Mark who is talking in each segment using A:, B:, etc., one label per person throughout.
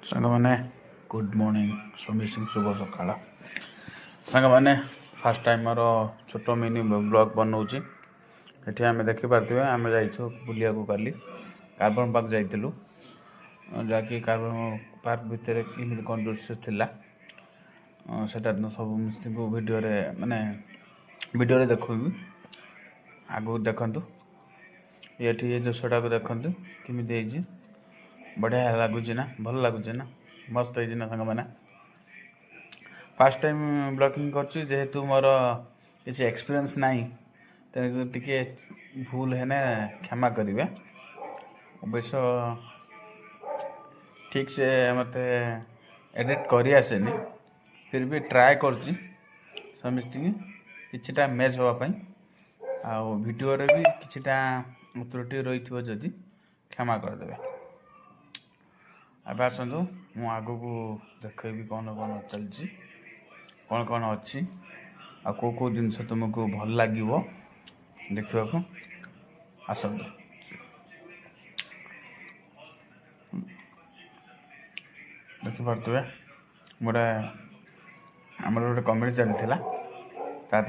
A: ସାଙ୍ଗମାନେ good morning ସମସ୍ତଙ୍କୁ ଶୁଭ ସକାଳ। ସାଙ୍ଗମାନେ ଫାର୍ଷ୍ଟ ଟାଇମ୍ ମୋର ଛୋଟ ମିନି ବ୍ଲଗ୍ ବନାଉଛି। ଏଠି ଆମେ ଦେଖିପାରୁଥିବେ ଆମେ ଯାଇଛୁ ବୁଲିବାକୁ କାଲି କାର୍ବନ ପାର୍କ ଯାଇଥିଲୁ, ଯାହାକି କାର୍ବନ ପାର୍କ ଭିତରେ କେମିତି କ'ଣ ଦୃଶ୍ୟ ଥିଲା ସେଟା ସବୁ ମିସ୍ତ୍ରୀଙ୍କୁ ଭିଡ଼ିଓରେ ଦେଖେଇବି। ଆଗକୁ ଦେଖନ୍ତୁ, ଏଠି ଏ ଦୃଶ୍ୟଟାକୁ ଦେଖନ୍ତୁ କେମିତି ହେଇଛି। बढ़िया लगुच ना, भल लगुच ना, मस्त है ना सामने। फास्ट टाइम ब्लॉगिंग करेतु मोर किसी एक्सपीरियंस नहीं, तेणु टिके भूल है ना क्षमा करेंगे। अवश्य ठीक से मत एडिट कर आसेनी, फिर भी ट्राए कर समस्ती किटा मैच हाँपाई आडियो भी किटा त्रुटि रही थो जदि क्षमा करदे। अब आसतु मु आग को देखी कौन कौन चलती कौन कौन अच्छी आ कौ जिनस तुमको भल लगे देखा आसतु। देखिपे गोटे आमर गोटे कमेडी चलता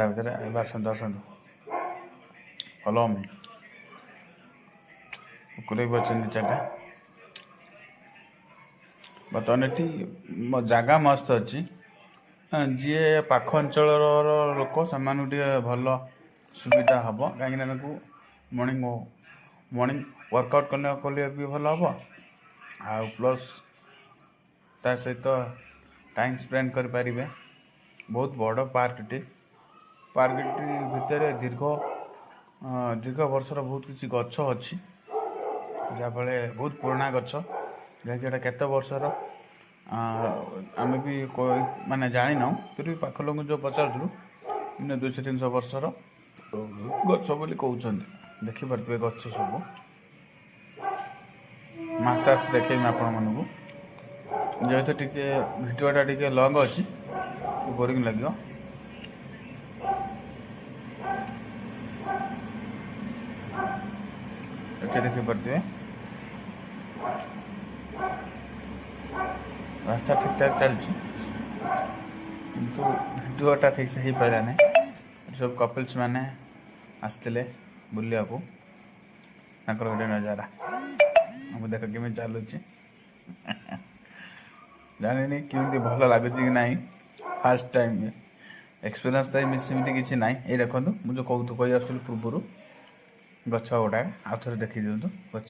A: भर आसतु आसतु फॉलो मी कुकुर भी अच्छे चार्टा बर्तमान ये जगह मस्त अच्छी जी पाख अंचल लोक से भल सुविधा हम कहीं मॉर्निंग वर्कआउट करने भी भल हम आ प्लस ता सहित टाइम स्पेंड करें। बहुत बड़ पार्कटी भितर दीर्घ वर्षर बहुत किसी गछ अच्छी जहाँफल बहुत पुराना गछ जहाँकि केत वर्षर आम भी माने जानी ना, फिर भी पाख लोक जो पचारूँ 200-300 वर्षर गछ बोली कहते। देखिपे गछ सब आस्ते आस्ते देखेमी आपण मानू जेहेतु टिके भिडियोटा टिके लंग अच्छी बोरिंग लगे। देखिपे रास्ता ठीक ठाक चलती किंतु भिडियोटा ठीक से हो पारा ना। सब कपल्स मैंने आसते बुलिया को गोटे नजारा देख केमी चलुची जानी केमी भल लगुच कि ना। फास्ट टाइम एक्सपीरियंस तो सेमती किसी ना। ये देखो मुझे कही पूर्व गछ गुड़ा आउ थे देखी दिंतु।